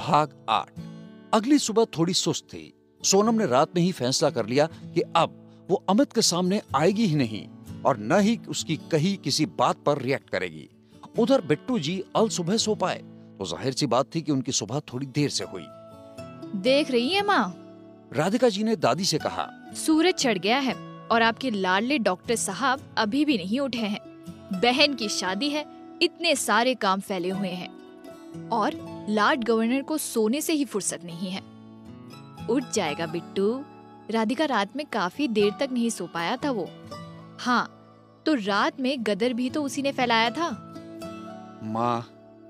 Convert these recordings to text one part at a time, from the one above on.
भाग 8। अगली सुबह थोड़ी सुस्त थी। सोनम ने रात में ही फैसला कर लिया कि अब वो अमित के सामने आएगी ही नहीं और न ही उसकी कही किसी बात पर रिएक्ट करेगी। उधर बिट्टू जी अल सुबह सो पाए तो जाहिर सी बात थी कि उनकी सुबह थोड़ी देर से हुई। देख रही है माँ, राधिका जी ने दादी से कहा, सूरज चढ़ गया है और आपके लाडले डॉक्टर साहब अभी भी नहीं उठे हैं। बहन की शादी है, इतने सारे काम फैले हुए हैं और लॉर्ड गवर्नर को सोने से ही फुर्सत नहीं है। उठ जाएगा बिट्टू। राधिका रात में काफी देर तक नहीं सो पाया था वो। हाँ, तो रात में गदर भी तो उसी ने फैलाया था। माँ,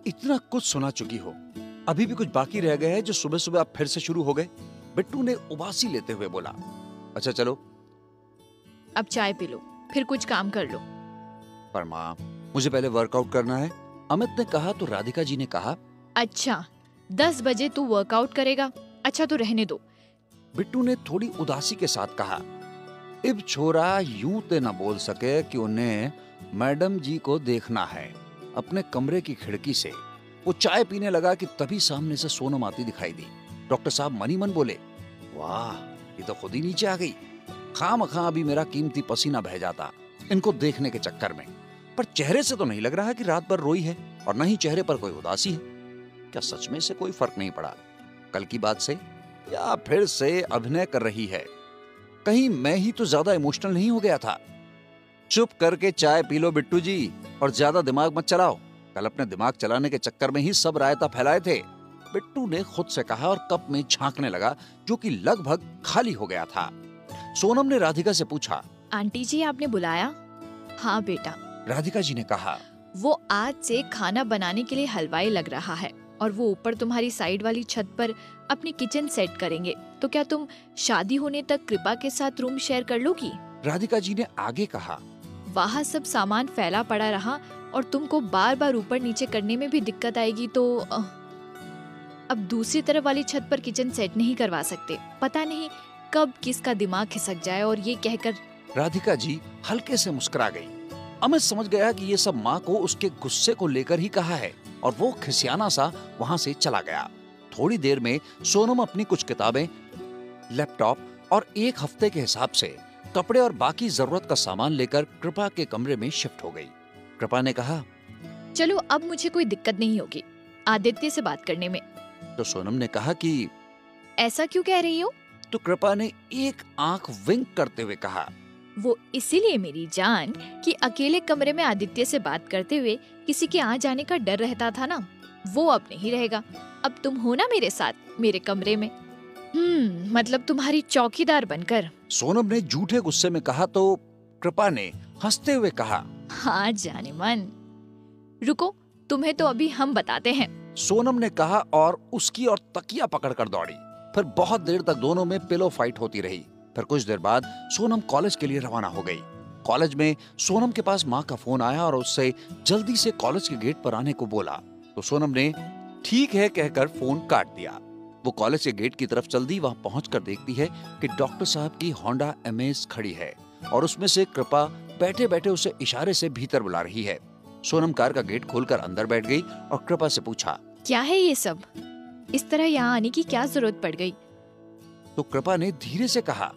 इतना कुछ सुना चुकी हो, अभी भी कुछ बाकी रह गया है जो सुबह सुबह आप फिर से शुरू हो गए? बिट्टू ने उबासी लेते हुए बोला। अच्छा चलो, अब चाय पी लो, फिर कुछ काम कर लो। पर माँ, मुझे पहले वर्कआउट करना है, अमित ने कहा। तो राधिका जी ने कहा, अच्छा 10 बजे तू वर्कआउट करेगा? अच्छा तो रहने दो। बिट्टू ने थोड़ी उदासी के साथ कहा। इब छोरा यूं ते न बोल सके कि उन्हें मैडम जी को देखना है। अपने कमरे की खिड़की से वो चाय पीने लगा कि तभी सामने से सोनम आती दिखाई दी। डॉक्टर साहब मनी मन बोले, वाह, ये तो खुद ही नीचे आ गई। खामखा अभी मेरा कीमती पसीना बह जाता इनको देखने के चक्कर में। पर चेहरे से तो नहीं लग रहा कि रात भर रोई है और न ही चेहरे पर कोई उदासी है। क्या सच में से कोई फर्क नहीं पड़ा कल की बात से, या फिर से अभिनय कर रही है? कहीं मैं ही तो ज्यादा इमोशनल नहीं हो गया था? चुप करके चाय पी लो बिट्टू जी, और ज्यादा दिमाग मत चलाओ। कल अपने दिमाग चलाने के चक्कर में ही सब रायता फैलाए थे, बिट्टू ने खुद से कहा और कप में झांकने लगा जो कि लगभग खाली हो गया था। सोनम ने राधिका से पूछा, आंटी जी आपने बुलाया? हाँ बेटा, राधिका जी ने कहा। वो आज से खाना बनाने के लिए हलवाई लग रहा है और वो ऊपर तुम्हारी साइड वाली छत पर अपनी किचन सेट करेंगे। तो क्या तुम शादी होने तक कृपा के साथ रूम शेयर कर लोगी? राधिका जी ने आगे कहा। वहाँ सब सामान फैला पड़ा रहा और तुमको बार बार ऊपर नीचे करने में भी दिक्कत आएगी, तो अब दूसरी तरफ वाली छत पर किचन सेट नहीं करवा सकते। पता नहीं कब किसका दिमाग खिसक जाए। और ये कहकर राधिका जी हल्के से मुस्कुरा गई। अमित समझ गया कि ये सब माँ को उसके गुस्से को लेकर ही कहा है और वो खिसियाना सा वहाँ से चला गया। थोड़ी देर में सोनम अपनी कुछ किताबें, लैपटॉप और एक हफ्ते के हिसाब से कपड़े और बाकी जरूरत का सामान लेकर कृपा के कमरे में शिफ्ट हो गई। कृपा ने कहा, चलो अब मुझे कोई दिक्कत नहीं होगी आदित्य से बात करने में। तो सोनम ने कहा कि ऐसा क्यों कह रही हो? तो कृपा ने एक आंख विंक करते हुए कहा, वो इसीलिए मेरी जान कि अकेले कमरे में आदित्य से बात करते हुए किसी के आ जाने का डर रहता था ना, वो अब नहीं रहेगा। अब तुम हो ना मेरे साथ मेरे कमरे में। मतलब तुम्हारी चौकीदार बनकर। सोनम ने झूठे गुस्से में कहा। तो कृपा ने हंसते हुए कहा, हाँ जाने मन, रुको तुम्हें तो अभी हम बताते हैं। सोनम ने कहा और उसकी और तकिया पकड़कर दौड़ी। फिर बहुत देर तक दोनों में पिलो फाइट होती रही। फिर कुछ देर बाद सोनम कॉलेज के लिए रवाना हो गई। कॉलेज में सोनम के पास माँ का फोन आया और उससे जल्दी से कॉलेज के गेट पर आने को बोला। तो सोनम ने ठीक है कहकर फोन काट दिया। वो कॉलेज के गेट की तरफ चल दी। वहां पहुंचकर देखती है कि डॉक्टर साहब की होंडा अमेज खड़ी है और उसमें से कृपा बैठे बैठे उसे इशारे से भीतर बुला रही है। सोनम कार का गेट खोलकर अंदर बैठ गई और कृपा से पूछा, क्या है ये सब? इस तरह यहाँ आने की क्या जरूरत पड़ गई? तो कृपा ने धीरे से कहा,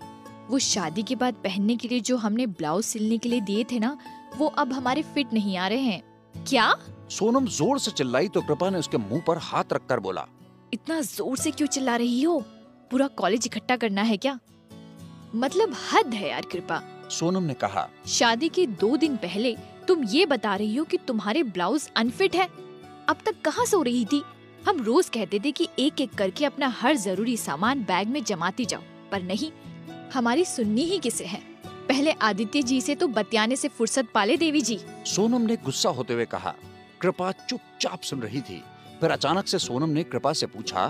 वो शादी के बाद पहनने के लिए जो हमने ब्लाउज सिलने के लिए दिए थे ना, वो अब हमारे फिट नहीं आ रहे हैं। क्या? सोनम जोर से चिल्लाई तो कृपा ने उसके मुंह पर हाथ रखकर बोला, इतना जोर से क्यों चिल्ला रही हो? पूरा कॉलेज इकट्ठा करना है क्या? मतलब हद है यार कृपा। सोनम ने कहा, शादी के 2 दिन पहले तुम ये बता रही हो कि तुम्हारे ब्लाउज अनफिट है। अब तक कहाँ सो रही थी? हम रोज कहते थे कि एक एक करके अपना हर जरूरी सामान बैग में जमाती जाओ, पर नहीं, हमारी सुननी ही किसे है? पहले आदित्य जी से तो बतियाने से फुर्सत पाले देवी जी। सोनम ने गुस्सा होते हुए कहा। कृपा चुपचाप सुन रही थी। फिर अचानक से सोनम ने कृपा से पूछा,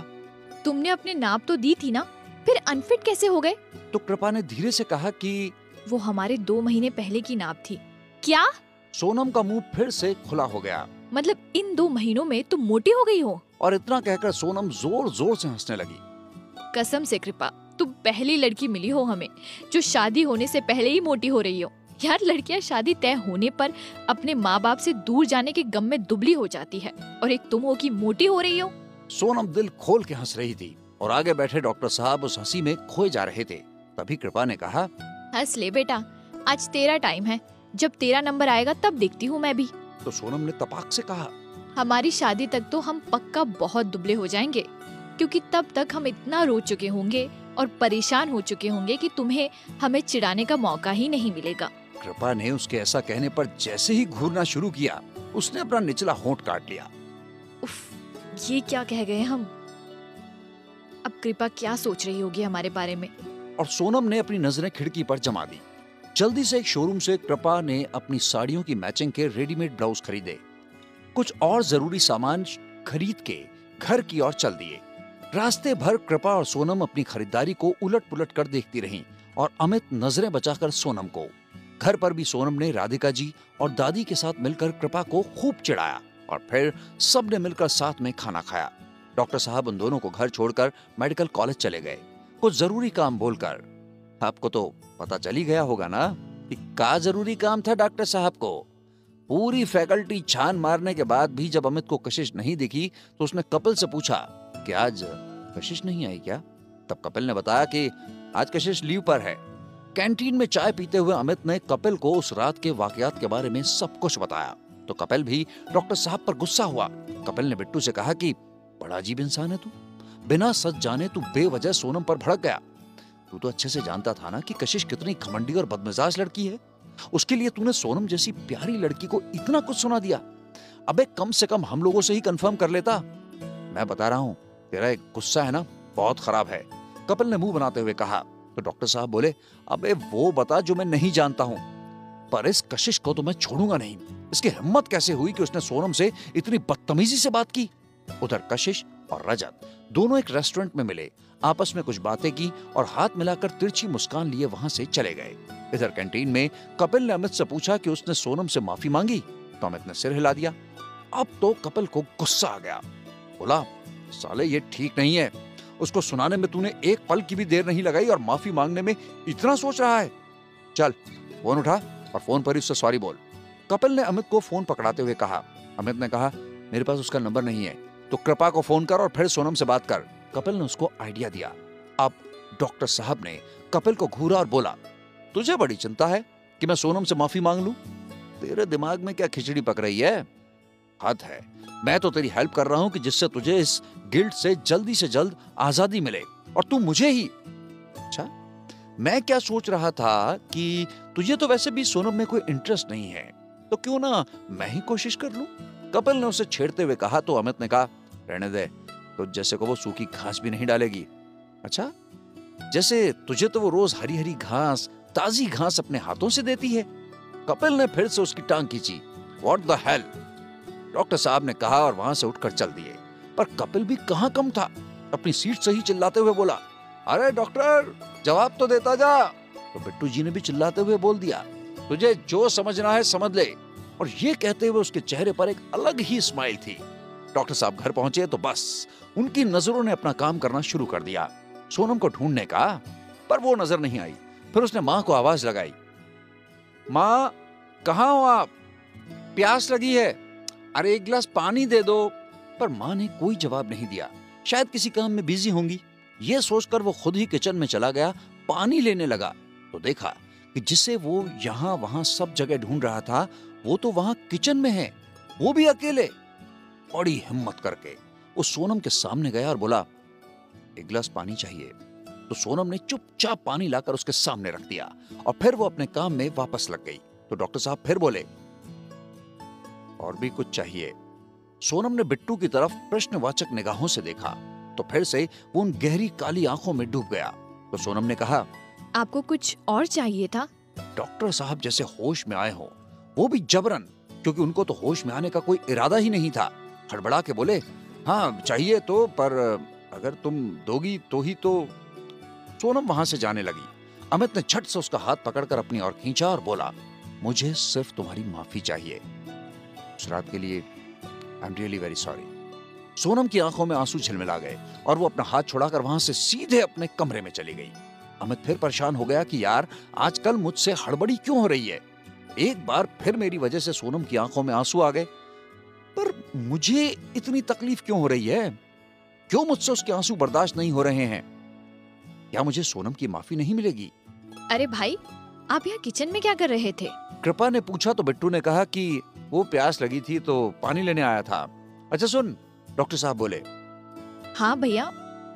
तुमने अपने नाप तो दी थी ना, फिर अनफिट कैसे हो गए? तो कृपा ने धीरे से कहा कि वो हमारे 2 महीने पहले की नाप थी। क्या? सोनम का मुंह फिर से खुला हो गया। मतलब इन 2 महीनों में तुम मोटी हो गई हो? और इतना कहकर सोनम जोर जोर से हंसने लगी। कसम से कृपा, तुम पहली लड़की मिली हो हमें जो शादी होने से पहले ही मोटी हो रही हो। यार लड़कियां शादी तय होने पर अपने माँ बाप से दूर जाने के गम में दुबली हो जाती है, और एक तुम हो कि मोटी हो रही हो। सोनम दिल खोल के हंस रही थी और आगे बैठे डॉक्टर साहब उस हंसी में खोए जा रहे थे। तभी कृपा ने कहा, हंस ले बेटा, आज तेरा टाइम है, जब तेरा नंबर आएगा तब देखती हूँ मैं भी। तो सोनम ने तपाक से कहा, हमारी शादी तक तो हम पक्का बहुत दुबले हो जाएंगे, क्योंकि तब तक हम इतना रो चुके होंगे और परेशान हो चुके होंगे कि तुम्हें हमें चिढ़ाने का मौका ही नहीं मिलेगा। कृपा ने उसके ऐसा कहने पर जैसे ही घूरना शुरू किया, उसने अपना निचला होंठ काट लिया। उफ, ये क्या कह गए हम। अब कृपा क्या सोच रही होगी हमारे बारे में। और सोनम ने अपनी नजरें खिड़की पर जमा दी। जल्दी से एक शोरूम से कृपा ने अपनी साड़ियों की मैचिंग के रेडीमेड ब्लाउज खरीदे। कुछ और जरूरी सामान खरीद के घर की ओर चल दिए। रास्ते भर कृपा और सोनम अपनी खरीदारी को उलट पुलट कर देखती रहीं और अमित नजरें बचाकर सोनम को। घर पर भी सोनम ने राधिका जी और दादी के साथ मिलकर कृपा को खूब चिढ़ाया और फिर सबने मिलकर साथ में खाना खाया। डॉक्टर साहब उन दोनों को घर छोड़कर मेडिकल कॉलेज चले गए, कुछ जरूरी काम बोलकर। आपको तो पता चल ही गया होगा ना कि क्या जरूरी काम था डॉक्टर साहब को। पूरी फैकल्टी छान मारने के बाद भी जब अमित को कशिश नहीं दिखी तो उसने कपिल से पूछा कि आज कशिश नहीं आई क्या। तब कपिल ने बताया कि आज कशिश लीव पर है। कैंटीन में चाय पीते हुए अमित ने कपिल को उस रात के वाकयात के बारे में सब कुछ बताया तो कपिल भी डॉक्टर साहब पर गुस्सा हुआ। कपिल ने बिट्टू से कहा कि बड़ा अजीब इंसान है तू, बिना सच जाने तू बेवजह सोनम पर भड़क गया। तू तो अच्छे से जानता था ना कि कशिश कितनी घमंडी और बदमिजाज लड़की है। उसके लिए तूने सोनम जैसी प्यारी लड़की को इतना कुछ सुना दिया। अबे कम से कम हम लोगों से ही कंफर्म कर लेता। मैं बता रहा हूँ, तेरा एक गुस्सा है ना बहुत खराब है, कपिल ने मुंह बनाते हुए कहा। तो डॉक्टर साहब बोले, अबे वो बता जो मैं नहीं जानता हूँ। पर इस कशिश को तो मैं छोड़ूंगा नहीं। इसकी हिम्मत कैसे हुई कि उसने सोनम से इतनी बदतमीजी से बात की। उधर कशिश और रजत दोनों एक रेस्टोरेंट में मिले, आपस में कुछ बातें की और हाथ मिलाकर तिरछी मुस्कान लिए वहां से चले गए। इधर कैंटीन में कपिल ने अमित से पूछा कि उसने सोनम से माफी मांगी तो अमित ने सिर हिला दिया। अब तो कपिल को गुस्सा आ गया। बोला, साले ये ठीक नहीं है। उसको सुनाने में तूने एक पल की भी देर नहीं लगाई और माफी मांगने में इतना सोच रहा है। चल फोन उठा और फोन पर ही उससे सॉरी बोल। कपिल ने अमित को फोन पकड़ाते हुए कहा। अमित ने कहा, मेरे पास उसका नंबर नहीं है, तो कृपा को फोन कर और फिर सोनम से बात कर। कपिल ने उसको आइडिया दिया। अब डॉक्टर साहब ने कपिल को घूरा और बोला, तुझे बड़ी चिंता है कि मैं सोनम से माफी मांग लूं? तेरे दिमाग में क्या खिचड़ी पक रही है? हद है। मैं तो तेरी हेल्प कर रहा हूं कि जिससे तुझे इस गिल्ट से जल्द आजादी मिले और तू मुझे ही। अच्छा, मैं क्या सोच रहा था कि तुझे तो वैसे भी सोनम में कोई इंटरेस्ट नहीं है, तो क्यों ना मैं ही कोशिश कर लूं? कपिल ने उसे छेड़ते हुए कहा तो अमित ने कहा, रहने दे, तो जैसे को वो सूखी घास भी नहीं डालेगी। अच्छा, जैसे तुझे तो वो रोज हरी हरी घास, ताजी घास अपने हाथों से देती है। कपिल ने फिर से उसकी टांग खींची। व्हाट द हेल, डॉक्टर साहब ने कहा और वहां से उठकर चल दिए। पर कपिल भी कहां कम था, अपनी सीट से ही चिल्लाते हुए बोला, अरे डॉक्टर जवाब तो देता जा। तो बिट्टू जी ने भी चिल्लाते हुए बोल दिया, तुझे जो समझना है समझ ले। और ये कहते हुए उसके चेहरे पर एक अलग ही स्माइल थी। डॉक्टर साहब घर पहुंचे तो बस उनकी नजरों ने अपना काम करना शुरू कर दिया, सोनम को ढूंढने का। पर वो नजर नहीं आई। फिर उसने माँ को आवाज लगाई, माँ कहाँ हो आप? प्यास लगी है, अरे एक गिलास पानी दे दो। पर माँ ने कोई जवाब नहीं दिया, शायद किसी काम में बिजी होंगी। ये सोचकर वो खुद ही किचन में चला गया, पानी लेने लगा तो देखा कि जिसे वो यहाँ वहां सब जगह ढूंढ रहा था वो तो वहां किचन में है, वो भी अकेले। बड़ी हिम्मत करके वो सोनम के सामने गया और बोला, एक गिलास पानी चाहिए। तो सोनम ने चुपचाप पानी लाकर उसके सामने रख दिया और फिर वो अपने काम में वापस लग गई। तो डॉक्टर साहब फिर बोले, और भी कुछ चाहिए? सोनम ने बिट्टू की तरफ प्रश्नवाचक निगाहों से देखा तो फिर से वो उन गहरी काली आंखों में डूब गया। तो सोनम ने कहा, आपको कुछ और चाहिए था? डॉक्टर साहब जैसे होश में आए हो, वो भी जबरन, क्योंकि उनको तो होश में आने का कोई इरादा ही नहीं था। हड़बड़ा के बोले, हाँ चाहिए तो, पर अगर तुम दोगी तो ही तो। सोनम वहां से जाने लगी। अमित ने झट से उसका हाथ पकड़कर अपनी ओर खींचा और बोला, मुझे सिर्फ तुम्हारी माफी चाहिए उस रात के लिए। I am really very sorry. Sonam की आंखों में आंसू झिलमिला गए और वो अपना हाथ छुड़ाकर वहां से सीधे अपने कमरे में चली गई। अमित फिर परेशान हो गया कि यार आजकल मुझसे हड़बड़ी क्यों हो रही है। एक बार फिर मेरी वजह से सोनम की आंखों में आंसू आ गए, पर मुझे इतनी तकलीफ क्यों हो रही है? क्यों मुझसे उसके आंसू बर्दाश्त नहीं हो रहे हैं? क्या मुझे सोनम की माफी नहीं मिलेगी? अरे भाई, आप यहाँ किचन में क्या कर रहे थे? कृपा ने पूछा तो बिट्टू ने कहा कि वो प्यास लगी थी तो पानी लेने आया था। अच्छा सुन, डॉक्टर साहब बोले। हाँ भैया,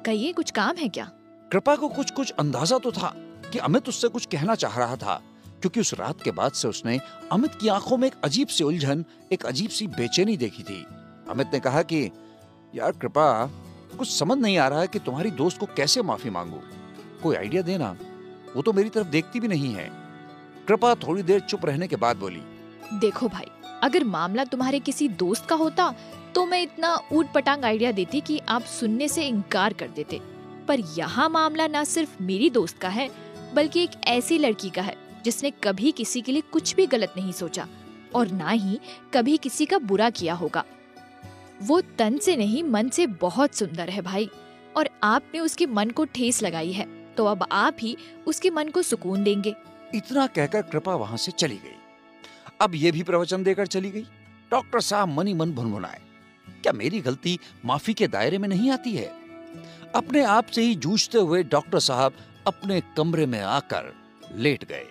कहिए, कुछ काम है क्या? कृपा को कुछ कुछ अंदाजा तो था कि अमित उससे कुछ कहना चाह रहा था, क्योंकि उस रात के बाद से उसने अमित की आंखों में एक अजीब सी उलझन, एक अजीब सी बेचैनी देखी थी। अमित ने कहा कि यार कृपा, कुछ समझ नहीं आ रहा है कि तुम्हारी दोस्त को कैसे माफी मांगू। कोई आइडिया देना, वो तो मेरी तरफ देखती भी नहीं है। कृपा थोड़ी देर चुप रहने के बाद बोली, देखो भाई, अगर मामला तुम्हारे किसी दोस्त का होता तो मैं इतना ऊट पटांग आइडिया देती कि आप सुनने से इनकार कर देते। पर यहाँ मामला ना सिर्फ मेरी दोस्त का है, बल्कि एक ऐसी लड़की का है जिसने कभी किसी के लिए कुछ भी गलत नहीं सोचा और ना ही कभी किसी का बुरा किया होगा। वो तन से नहीं, मन से बहुत सुंदर है भाई, और आपने उसके मन को ठेस लगाई है, तो अब आप ही उसके मन को सुकून देंगे। इतना कहकर कृपा वहां से चली गई। अब ये भी प्रवचन देकर चली गई। डॉक्टर साहब मन ही मन भुनभुनाए, क्या मेरी गलती माफी के दायरे में नहीं आती है? अपने आप से ही जूझते हुए डॉक्टर साहब अपने कमरे में आकर लेट गए।